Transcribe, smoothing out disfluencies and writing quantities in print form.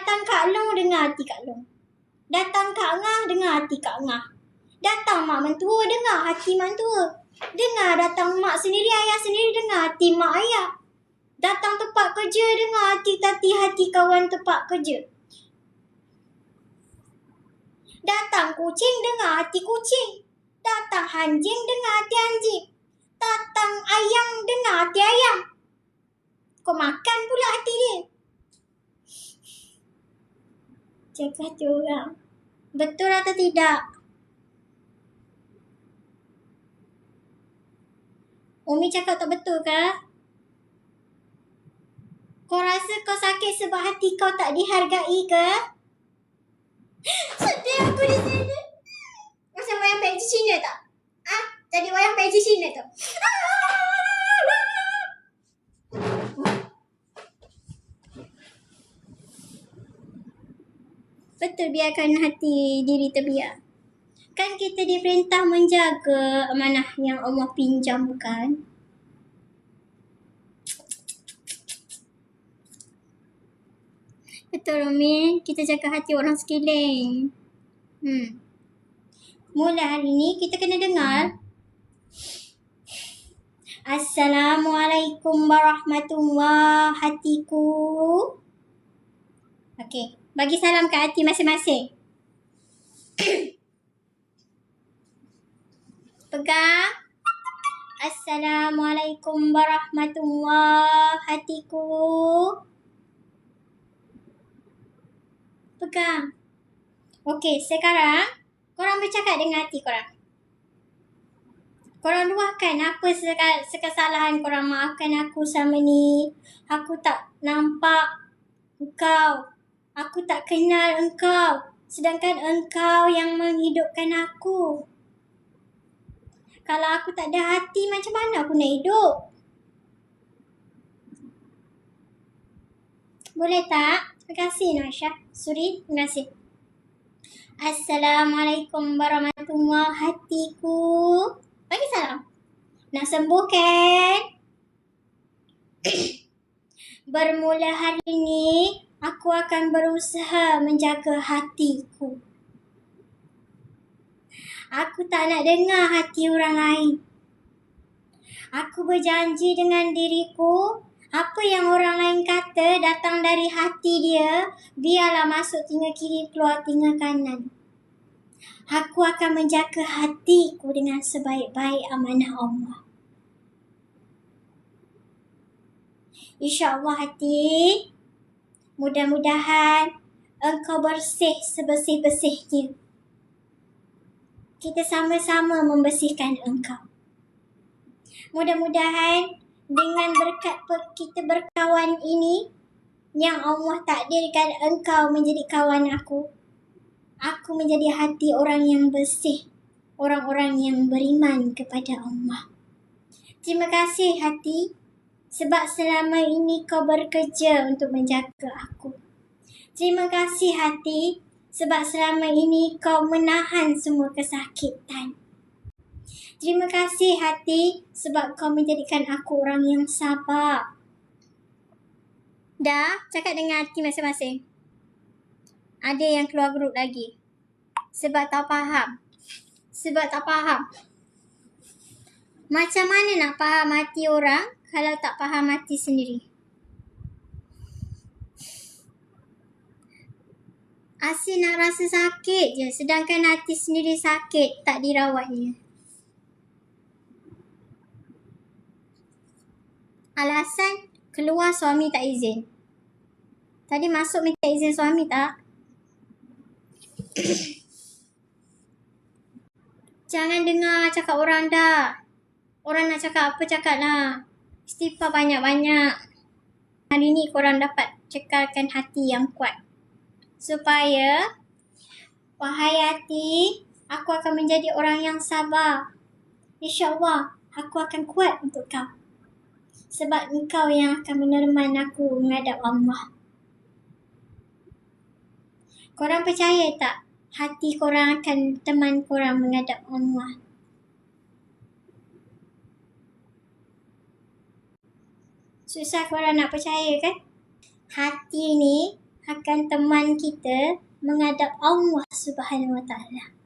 Datang Kak Long, dengar hati Kak Long. Datang Kak Ngah, dengar hati Kak Ngah. Datang mak mentua, dengar hati mak mentua. Dengar datang mak sendiri, ayah sendiri, dengar hati mak ayah. Datang tempat kerja, dengar hati tati, hati kawan tempat kerja. Datang kucing, dengar hati kucing. Datang anjing, dengar hati anjing. Datang ayam, dengar hati ayam. Kau makan pula hati dia. Jaga hati orang. Betul atau tidak? Umi cakap tak betul ke? Kau rasa kau sakit sebab hati kau tak dihargai ke? Sedih aku di sini. Macam wayang PJ Cina tak? Jadi wayang PJ Cina tu. Betul, biarkan hati diri terbiar. Kan kita diperintah menjaga amanah yang Allah pinjamkan. Betul Umi, kita jaga hati orang sekeliling. Mula hari ni kita kena dengar. Assalamualaikum warahmatullahi hatiku. Okey, bagi salam ke hati masing-masing. Pegang. Assalamualaikum warahmatullahi hatiku. Pegang. Okey, sekarang korang bercakap dengan hati korang. Korang luahkan apa kesalahan korang. Maafkan aku selama ni. Aku tak nampak engkau. Aku tak kenal engkau. Sedangkan engkau yang menghidupkan aku. Kalau aku tak ada hati, macam mana aku nak hidup? Boleh tak? Terima kasih Nasha. Suri, terima kasih. Assalamualaikum warahmatullahi hatiku. Bagi salam. Nak sembuh kan? Bermula hari ini, aku akan berusaha menjaga hatiku. Aku tak nak dengar hati orang lain. Aku berjanji dengan diriku, apa yang orang lain kata datang dari hati dia, biarlah masuk telinga kiri, keluar telinga kanan. Aku akan menjaga hatiku dengan sebaik-baik amanah Allah. InsyaAllah hati, mudah-mudahan engkau bersih sebersih-bersihnya. Kita sama-sama membersihkan engkau. Mudah-mudahan dengan berkat kita berkawan ini, yang Allah takdirkan engkau menjadi kawan aku. Aku menjadi hati orang yang bersih. Orang-orang yang beriman kepada Allah. Terima kasih hati. Sebab selama ini kau bekerja untuk menjaga aku. Terima kasih hati. Sebab selama ini kau menahan semua kesakitan. Terima kasih hati. Sebab kau menjadikan aku orang yang sabar. Dah, cakap dengan hati masing-masing. Ada yang keluar grup lagi. Sebab tak faham. Macam mana nak faham hati orang kalau tak faham hati sendiri? Asyik nak rasa sakit je, sedangkan hati sendiri sakit, tak dirawatnya. Alasan keluar suami tak izin. Tadi masuk minta izin suami tak? Jangan dengar cakap orang dah. Orang nak cakap apa cakap lah. Istighfar banyak-banyak. Hari ni korang dapat cekalkan hati yang kuat. Supaya, wahai hati, aku akan menjadi orang yang sabar. InsyaAllah, aku akan kuat untuk kau. Sebab engkau yang akan menerman aku menghadap Allah. Korang percaya tak? Hati korang akan teman korang menghadap Allah. Susah korang nak percaya kan? Hati ni akan teman kita menghadap Allah Subhanahu Wa Taala.